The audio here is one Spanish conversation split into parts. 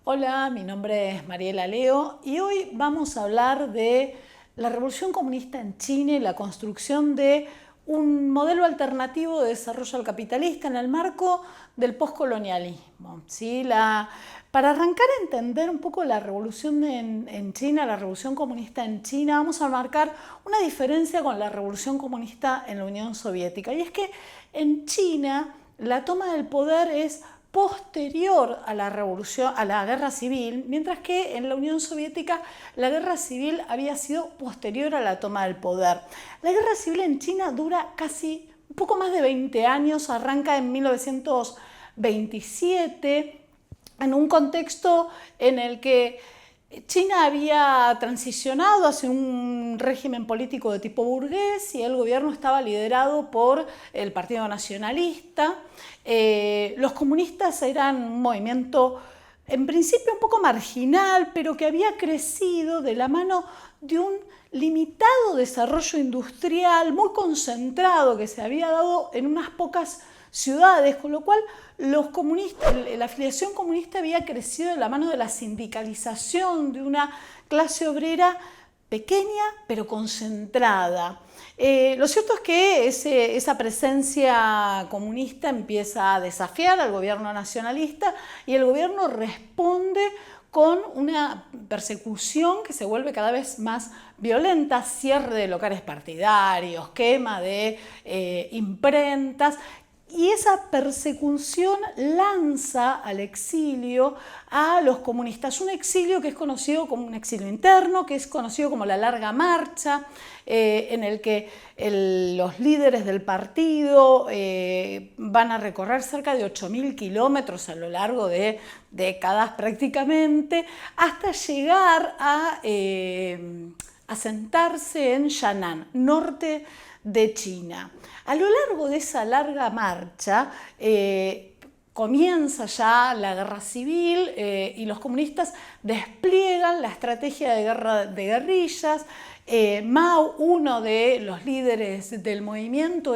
Hola, mi nombre es Mariela Leo y hoy vamos a hablar de la revolución comunista en China y la construcción de un modelo alternativo de desarrollo al capitalista en el marco del poscolonialismo. ¿Sí? Para arrancar a entender un poco la revolución en China, la revolución comunista en China, vamos a marcar una diferencia con la revolución comunista en la Unión Soviética. Y es que en China la toma del poder es posterior a la revolución, a la guerra civil, mientras que en la Unión Soviética la guerra civil había sido posterior a la toma del poder. La guerra civil en China dura casi un poco más de 20 años, arranca en 1927, en un contexto en el que China había transicionado hacia un régimen político de tipo burgués y el gobierno estaba liderado por el Partido Nacionalista. Los comunistas eran un movimiento en principio un poco marginal, pero que había crecido de la mano de un limitado desarrollo industrial muy concentrado que se había dado en unas pocas ciudades, con lo cual la afiliación comunista había crecido de la mano de la sindicalización de una clase obrera pequeña pero concentrada. Lo cierto es que esa presencia comunista empieza a desafiar al gobierno nacionalista y el gobierno responde con una persecución que se vuelve cada vez más violenta, cierre de locales partidarios, quema de imprentas. Y esa persecución lanza al exilio a los comunistas, un exilio que es conocido como un exilio interno, que es conocido como la Larga Marcha, en el que los líderes del partido van a recorrer cerca de 8.000 kilómetros a lo largo de décadas prácticamente, hasta llegar a asentarse en Yan'an, norte de China. A lo largo de esa larga marcha comienza ya la guerra civil y los comunistas despliegan la estrategia de guerra de guerrillas. Mao, uno de los líderes del movimiento,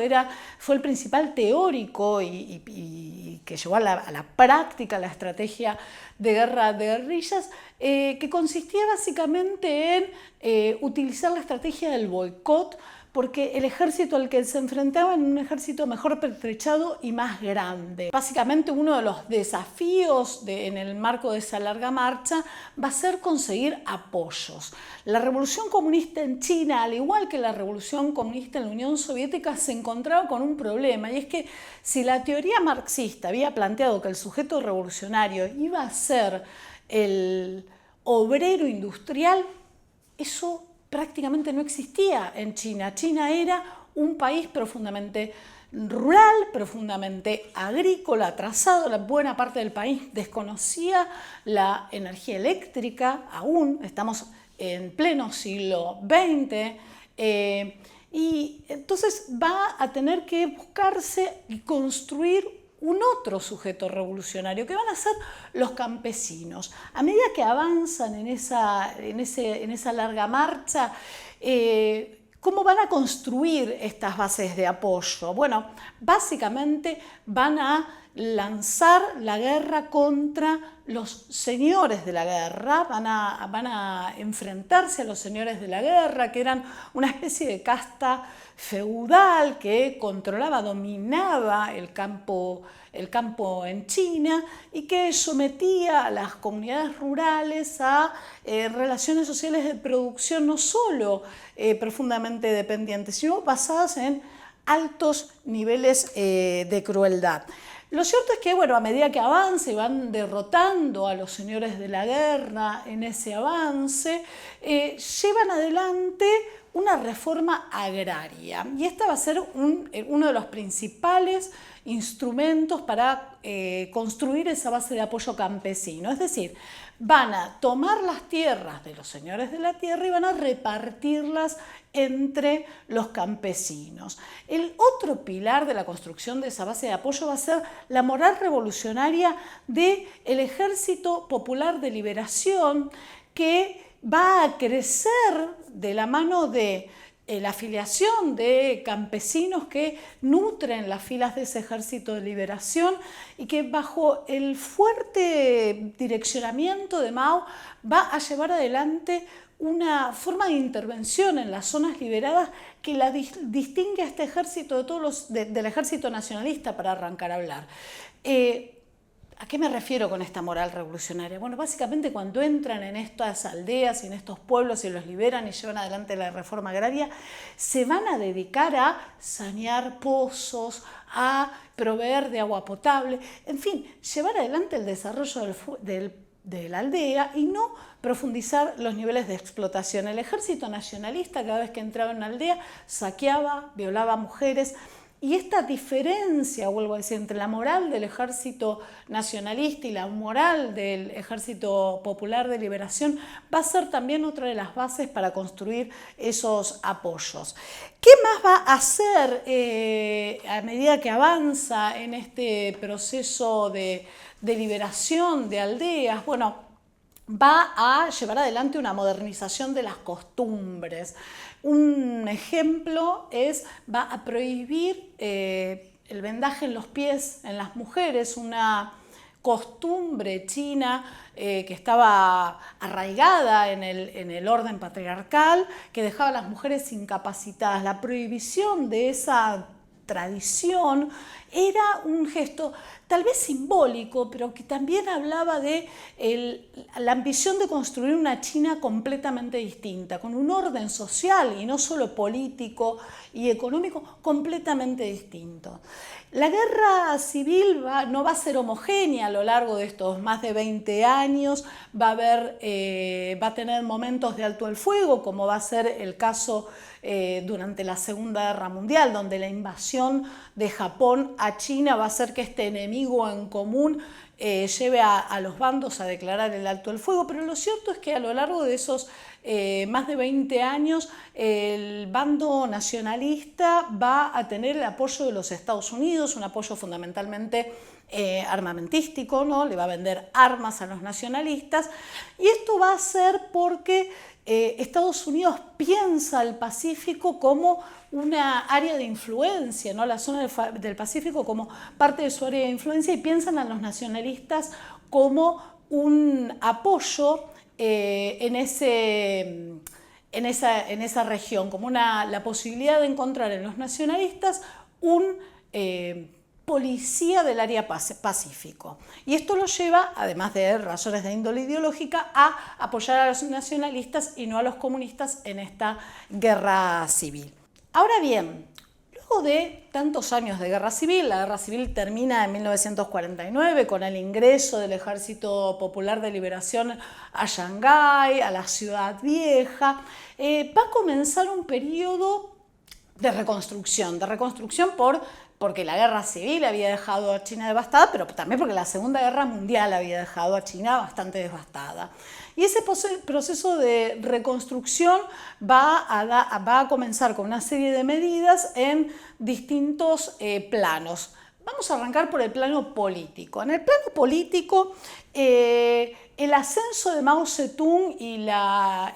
fue el principal teórico y que llevó a la práctica la estrategia de guerra de guerrillas, que consistía básicamente en utilizar la estrategia del boicot, porque el ejército al que se enfrentaba era un ejército mejor pertrechado y más grande. Básicamente uno de los desafíos en el marco de esa larga marcha va a ser conseguir apoyos. La revolución comunista en China, al igual que la revolución comunista en la Unión Soviética, se encontraba con un problema, y es que si la teoría marxista había planteado que el sujeto revolucionario iba a ser el obrero industrial, eso prácticamente no existía en China. China era un país profundamente rural, profundamente agrícola, atrasado. La buena parte del país desconocía la energía eléctrica, aún estamos en pleno siglo XX, y entonces va a tener que buscarse y construir un otro sujeto revolucionario, que van a ser los campesinos. A medida que avanzan en esa larga marcha, ¿cómo van a construir estas bases de apoyo? Bueno, básicamente van a lanzar la guerra contra los señores de la guerra, van a enfrentarse a los señores de la guerra, que eran una especie de casta feudal que controlaba, dominaba el campo en China y que sometía a las comunidades rurales a relaciones sociales de producción no solo profundamente dependientes, sino basadas en altos niveles de crueldad. Lo cierto es que, bueno, a medida que avanza y van derrotando a los señores de la guerra en ese avance, llevan adelante una reforma agraria. Y esta va a ser uno de los principales instrumentos para construir esa base de apoyo campesino. Es decir, van a tomar las tierras de los señores de la tierra y van a repartirlas entre los campesinos. El otro pilar de la construcción de esa base de apoyo va a ser la moral revolucionaria del Ejército Popular de Liberación, que va a crecer de la mano de la afiliación de campesinos que nutren las filas de ese ejército de liberación y que bajo el fuerte direccionamiento de Mao va a llevar adelante una forma de intervención en las zonas liberadas que la distingue a este ejército del ejército nacionalista, para arrancar a hablar. ¿A qué me refiero con esta moral revolucionaria? Bueno, básicamente cuando entran en estas aldeas y en estos pueblos y los liberan y llevan adelante la reforma agraria, se van a dedicar a sanear pozos, a proveer de agua potable, en fin, llevar adelante el desarrollo de la aldea y no profundizar los niveles de explotación. El ejército nacionalista, cada vez que entraba en una aldea, saqueaba, violaba a mujeres. Y esta diferencia, vuelvo a decir, entre la moral del ejército nacionalista y la moral del ejército popular de liberación va a ser también otra de las bases para construir esos apoyos. ¿Qué más va a hacer a medida que avanza en este proceso de liberación de aldeas? Bueno, va a llevar adelante una modernización de las costumbres. Un ejemplo va a prohibir el vendaje en los pies en las mujeres, una costumbre china que estaba arraigada en el orden patriarcal, que dejaba a las mujeres incapacitadas. La prohibición de esa tradición era un gesto tal vez simbólico, pero que también hablaba de la ambición de construir una China completamente distinta, con un orden social y no solo político y económico completamente distinto. La guerra civil no va a ser homogénea a lo largo de estos más de 20 años, va a tener momentos de alto el fuego, como va a ser el caso durante la Segunda Guerra Mundial, donde la invasión de Japón a China va a hacer que este enemigo en común lleve a los bandos a declarar el alto el fuego, pero lo cierto es que a lo largo de esos más de 20 años el bando nacionalista va a tener el apoyo de los Estados Unidos, un apoyo fundamentalmente armamentístico, ¿no? Le va a vender armas a los nacionalistas, y esto va a ser porque Estados Unidos piensa el Pacífico como una área de influencia, ¿no? La zona del Pacífico como parte de su área de influencia, y piensan a los nacionalistas como un apoyo en esa región, como la posibilidad de encontrar en los nacionalistas un policía del área Pacífico. Y esto lo lleva, además de razones de índole ideológica, a apoyar a los nacionalistas y no a los comunistas en esta guerra civil. Ahora bien, luego de tantos años de guerra civil, la guerra civil termina en 1949 con el ingreso del Ejército Popular de Liberación a Shanghái, a la Ciudad Vieja. Va a comenzar un periodo de reconstrucción porque la guerra civil había dejado a China devastada, pero también porque la Segunda Guerra Mundial había dejado a China bastante devastada. Y ese proceso de reconstrucción va a comenzar con una serie de medidas en distintos planos. Vamos a arrancar por el plano político. En el plano político, el ascenso de Mao Zedong y la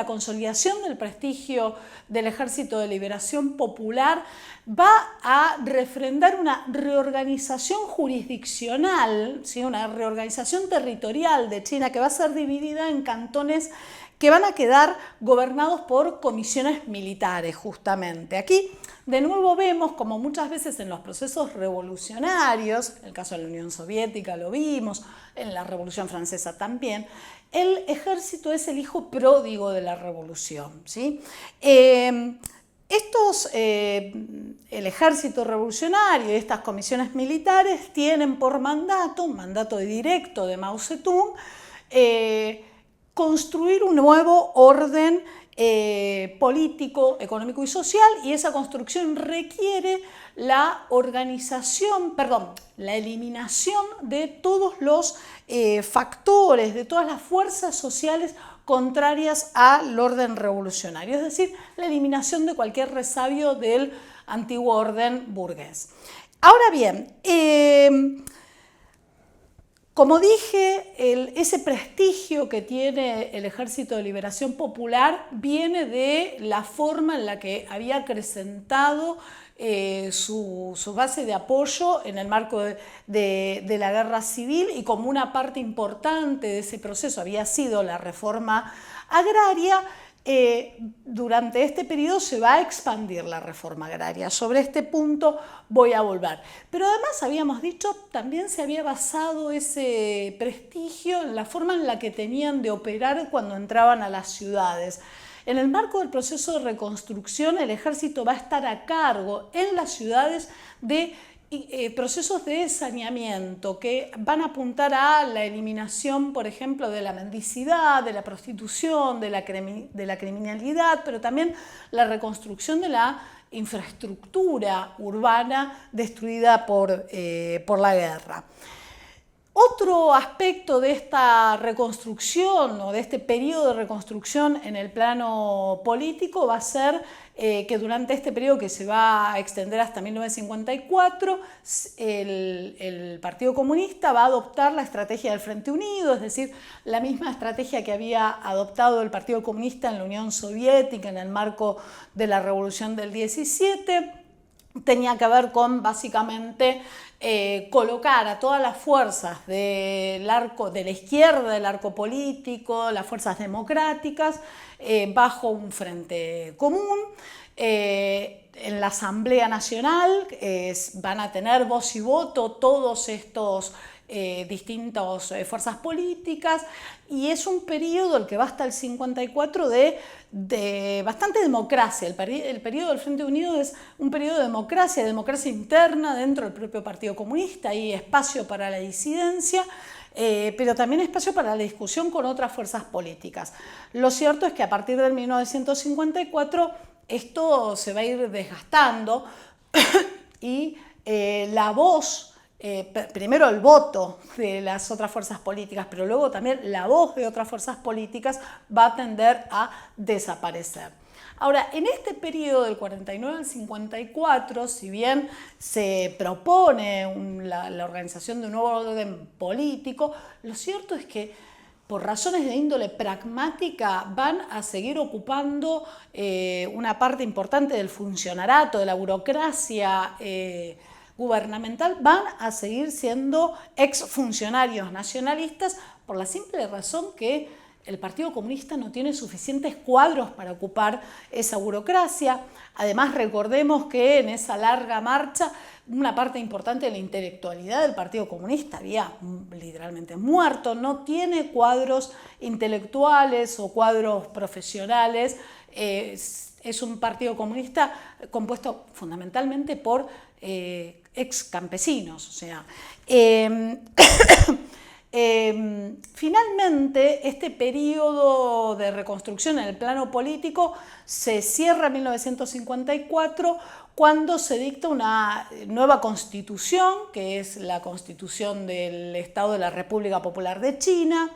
consolidación del prestigio del Ejército de Liberación Popular va a refrendar una reorganización jurisdiccional, ¿sí? Una reorganización territorial de China que va a ser dividida en cantones que van a quedar gobernados por comisiones militares, justamente. Aquí, de nuevo, vemos, como muchas veces en los procesos revolucionarios, en el caso de la Unión Soviética lo vimos, en la Revolución Francesa también, el ejército es el hijo pródigo de la revolución, ¿sí? El ejército revolucionario y estas comisiones militares tienen por mandato, un mandato directo de Mao Zedong, construir un nuevo orden político, económico y social, y esa construcción requiere la eliminación de todos los factores, de todas las fuerzas sociales contrarias al orden revolucionario, es decir, la eliminación de cualquier resabio del antiguo orden burgués. Ahora bien, Como dije, ese prestigio que tiene el Ejército de Liberación Popular viene de la forma en la que había acrecentado su base de apoyo en el marco de la guerra civil, y como una parte importante de ese proceso había sido la reforma agraria. Durante este periodo se va a expandir la reforma agraria. Sobre este punto voy a volver. Pero además, habíamos dicho, también se había basado ese prestigio en la forma en la que tenían de operar cuando entraban a las ciudades. En el marco del proceso de reconstrucción, el ejército va a estar a cargo en las ciudades de procesos de saneamiento que van a apuntar a la eliminación, por ejemplo, de la mendicidad, de la prostitución, de la criminalidad, pero también la reconstrucción de la infraestructura urbana destruida por la guerra. Otro aspecto de esta reconstrucción o de este periodo de reconstrucción en el plano político va a ser que durante este periodo, que se va a extender hasta 1954, el Partido Comunista va a adoptar la estrategia del Frente Unido, es decir, la misma estrategia que había adoptado el Partido Comunista en la Unión Soviética en el marco de la Revolución del 17. Tenía que ver con, básicamente, colocar a todas las fuerzas de la izquierda del arco político, las fuerzas democráticas, bajo un frente común. En la Asamblea Nacional van a tener voz y voto todos estos distintas fuerzas políticas, y es un periodo, el que va hasta el 54, de bastante democracia. El periodo del Frente Unido es un periodo de democracia interna dentro del propio Partido Comunista. Hay espacio para la disidencia, pero también espacio para la discusión con otras fuerzas políticas. Lo cierto es que a partir del 1954 esto se va a ir desgastando y la voz, primero el voto de las otras fuerzas políticas, pero luego también la voz de otras fuerzas políticas va a tender a desaparecer. Ahora, en este periodo del 49 al 54, si bien se propone la organización de un nuevo orden político, lo cierto es que por razones de índole pragmática van a seguir ocupando una parte importante del funcionariado, de la burocracia gubernamental, van a seguir siendo exfuncionarios nacionalistas, por la simple razón que el Partido Comunista no tiene suficientes cuadros para ocupar esa burocracia. Además, recordemos que en esa larga marcha una parte importante de la intelectualidad del Partido Comunista había literalmente muerto, no tiene cuadros intelectuales o cuadros profesionales. Es un Partido Comunista compuesto fundamentalmente por ex campesinos. O sea, finalmente, este periodo de reconstrucción en el plano político se cierra en 1954, cuando se dicta una nueva constitución, que es la Constitución del Estado de la República Popular de China,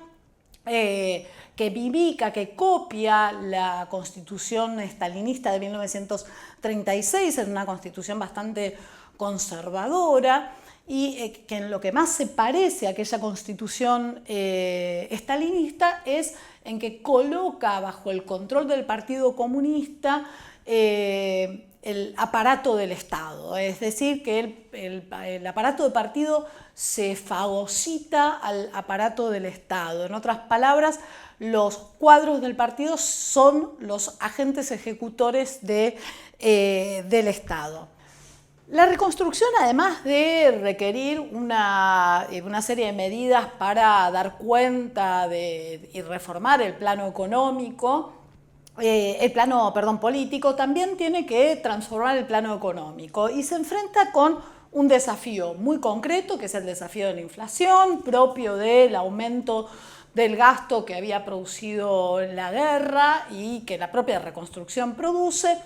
que mimica, que copia la constitución estalinista de 1936, es una constitución bastante conservadora, y que en lo que más se parece a aquella constitución estalinista es en que coloca bajo el control del Partido Comunista el aparato del Estado, es decir, que el aparato de partido se fagocita al aparato del Estado. En otras palabras, los cuadros del partido son los agentes ejecutores del Estado. La reconstrucción, además de requerir una serie de medidas para dar cuenta y reformar el plano económico, político, también tiene que transformar el plano económico, y se enfrenta con un desafío muy concreto, que es el desafío de la inflación, propio del aumento del gasto que había producido la guerra y que la propia reconstrucción produce.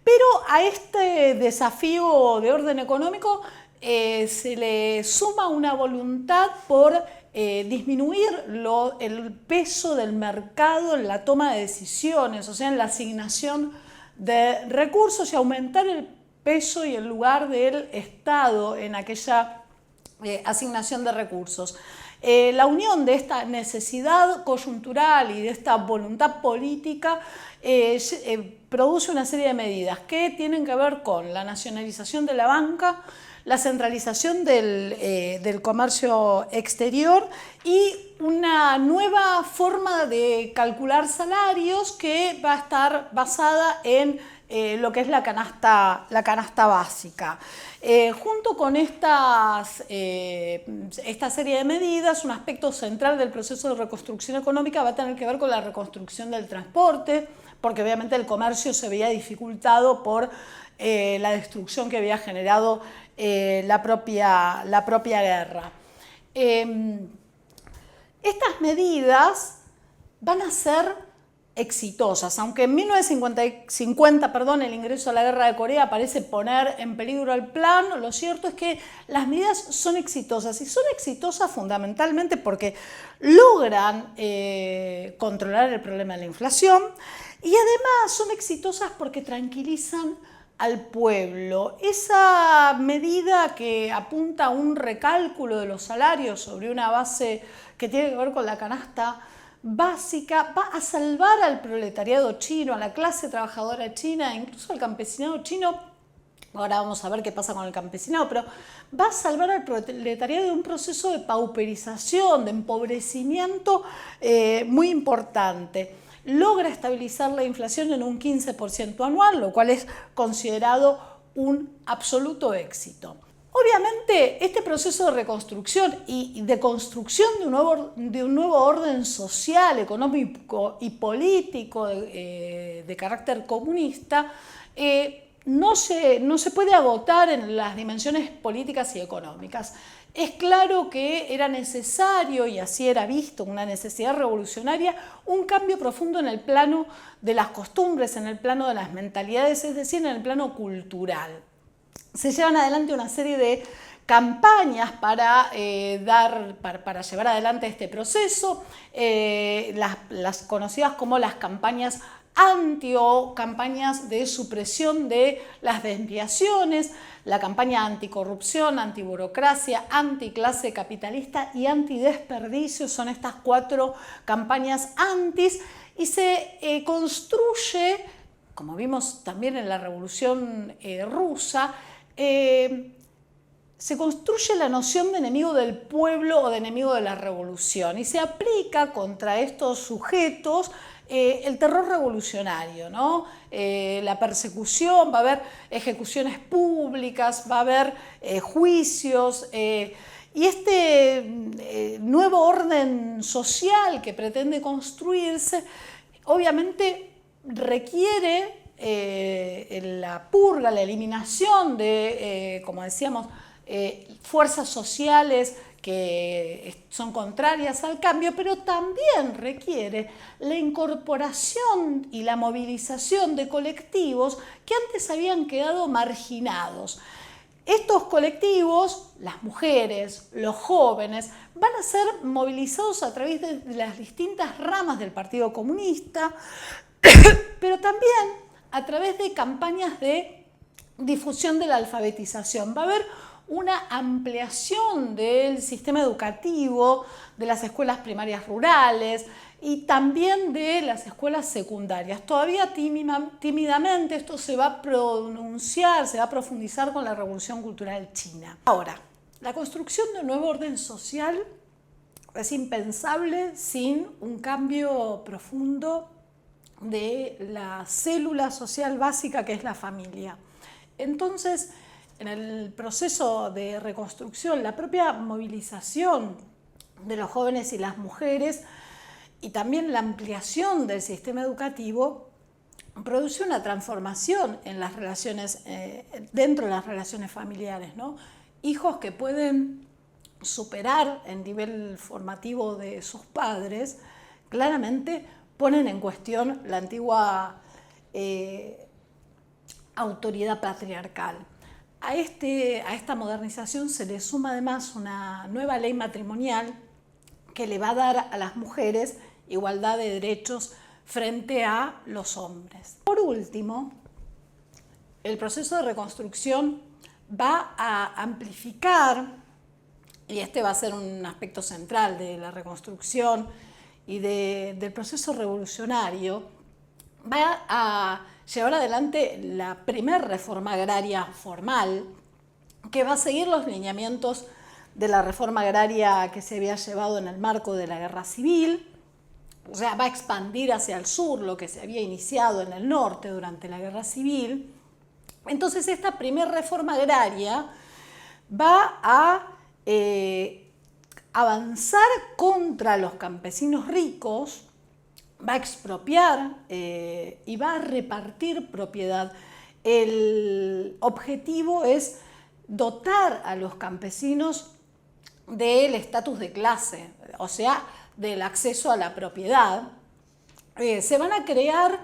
Pero a este desafío de orden económico se le suma una voluntad por disminuir el peso del mercado en la toma de decisiones, o sea, en la asignación de recursos, y aumentar el peso y el lugar del Estado en aquella asignación de recursos. La unión de esta necesidad coyuntural y de esta voluntad política produce una serie de medidas que tienen que ver con la nacionalización de la banca, la centralización del comercio exterior y una nueva forma de calcular salarios que va a estar basada en lo que es la canasta básica. Junto con esta serie de medidas, un aspecto central del proceso de reconstrucción económica va a tener que ver con la reconstrucción del transporte, porque obviamente el comercio se veía dificultado por la destrucción que había generado la propia guerra. Estas medidas van a ser exitosas, aunque en 1950 el ingreso a la guerra de Corea parece poner en peligro el plan, lo cierto es que las medidas son exitosas y son exitosas fundamentalmente porque logran controlar el problema de la inflación y además son exitosas porque tranquilizan al pueblo. Esa medida que apunta a un recálculo de los salarios sobre una base que tiene que ver con la canasta básica va a salvar al proletariado chino, a la clase trabajadora china, incluso al campesinado chino. Ahora vamos a ver qué pasa con el campesinado, pero va a salvar al proletariado de un proceso de pauperización, de empobrecimiento muy importante. Logra estabilizar la inflación en un 15% anual, lo cual es considerado un absoluto éxito. Obviamente, este proceso de reconstrucción y de construcción de un nuevo orden social, económico y político de carácter comunista no se puede agotar en las dimensiones políticas y económicas. Es claro que era necesario, y así era visto, una necesidad revolucionaria, un cambio profundo en el plano de las costumbres, en el plano de las mentalidades, es decir, en el plano cultural. Se llevan adelante una serie de campañas para llevar adelante este proceso, las conocidas como las campañas o campañas de supresión de las desviaciones, la campaña anticorrupción, antiburocracia, anticlase capitalista y antidesperdicio, son estas 4 campañas antis y se construye, como vimos también en la Revolución Rusa, se construye la noción de enemigo del pueblo o de enemigo de la revolución y se aplica contra estos sujetos el terror revolucionario, ¿no? La persecución, va a haber ejecuciones públicas, va a haber juicios y este nuevo orden social que pretende construirse obviamente requiere la purga, la eliminación de, como decíamos, fuerzas sociales que son contrarias al cambio, pero también requiere la incorporación y la movilización de colectivos que antes habían quedado marginados. Estos colectivos, las mujeres, los jóvenes, van a ser movilizados a través de las distintas ramas del Partido Comunista, pero también a través de campañas de difusión de la alfabetización. Va a haber una ampliación del sistema educativo, de las escuelas primarias rurales y también de las escuelas secundarias. Todavía tímidamente esto se va a pronunciar, se va a profundizar con la Revolución Cultural China. Ahora, la construcción de un nuevo orden social es impensable sin un cambio profundo de la célula social básica que es la familia. Entonces, en el proceso de reconstrucción, la propia movilización de los jóvenes y las mujeres y también la ampliación del sistema educativo produce una transformación en las relaciones, dentro de las relaciones familiares, ¿no? Hijos que pueden superar el nivel formativo de sus padres, claramente ponen en cuestión la antigua autoridad patriarcal. A esta modernización se le suma además una nueva ley matrimonial que le va a dar a las mujeres igualdad de derechos frente a los hombres. Por último, el proceso de reconstrucción va a amplificar y este va a ser un aspecto central de la reconstrucción y del proceso revolucionario, va a llevar adelante la primera reforma agraria formal, que va a seguir los lineamientos de la reforma agraria que se había llevado en el marco de la Guerra Civil. O sea, va a expandir hacia el sur lo que se había iniciado en el norte durante la Guerra Civil. Entonces, esta primera reforma agraria va a avanzar contra los campesinos ricos, va a expropiar y va a repartir propiedad. El objetivo es dotar a los campesinos del estatus de clase, o sea, del acceso a la propiedad. Se van a crear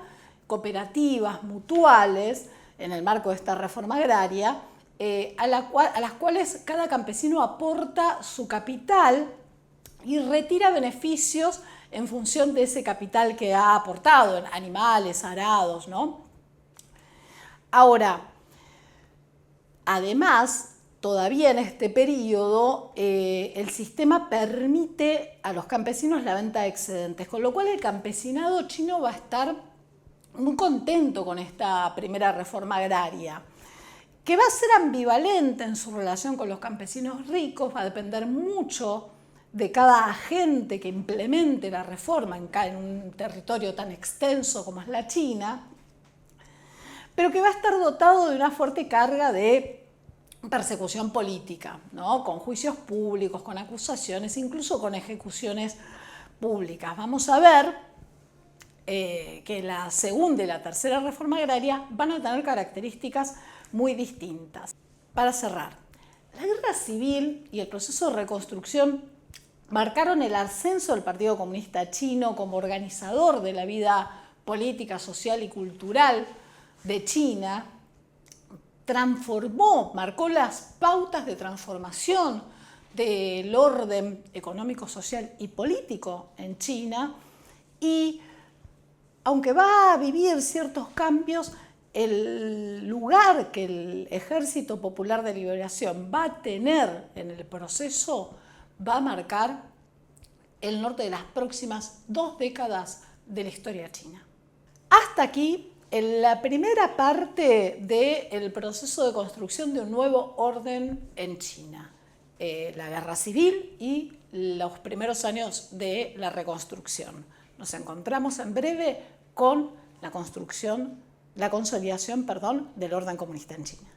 cooperativas mutuales en el marco de esta reforma agraria, a las cuales cada campesino aporta su capital y retira beneficios en función de ese capital que ha aportado, en animales, arados, ¿no? Ahora, además, todavía en este periodo, el sistema permite a los campesinos la venta de excedentes, con lo cual el campesinado chino va a estar muy contento con esta primera reforma agraria, que va a ser ambivalente en su relación con los campesinos ricos, va a depender mucho de cada agente que implemente la reforma en un territorio tan extenso como es la China, pero que va a estar dotado de una fuerte carga de persecución política, ¿no? Con juicios públicos, con acusaciones, incluso con ejecuciones públicas. Vamos a ver que la segunda y la tercera reforma agraria van a tener características muy distintas. Para cerrar, la Guerra Civil y el proceso de reconstrucción marcaron el ascenso del Partido Comunista Chino como organizador de la vida política, social y cultural de China. Marcó las pautas de transformación del orden económico, social y político en China, y aunque va a vivir ciertos cambios, el lugar que el Ejército Popular de Liberación va a tener en el proceso va a marcar el norte de las próximas 2 décadas de la historia china. Hasta aquí en la primera parte del proceso de construcción de un nuevo orden en China, la Guerra Civil y los primeros años de la reconstrucción. Nos encontramos en breve con la consolidación del orden comunista en China.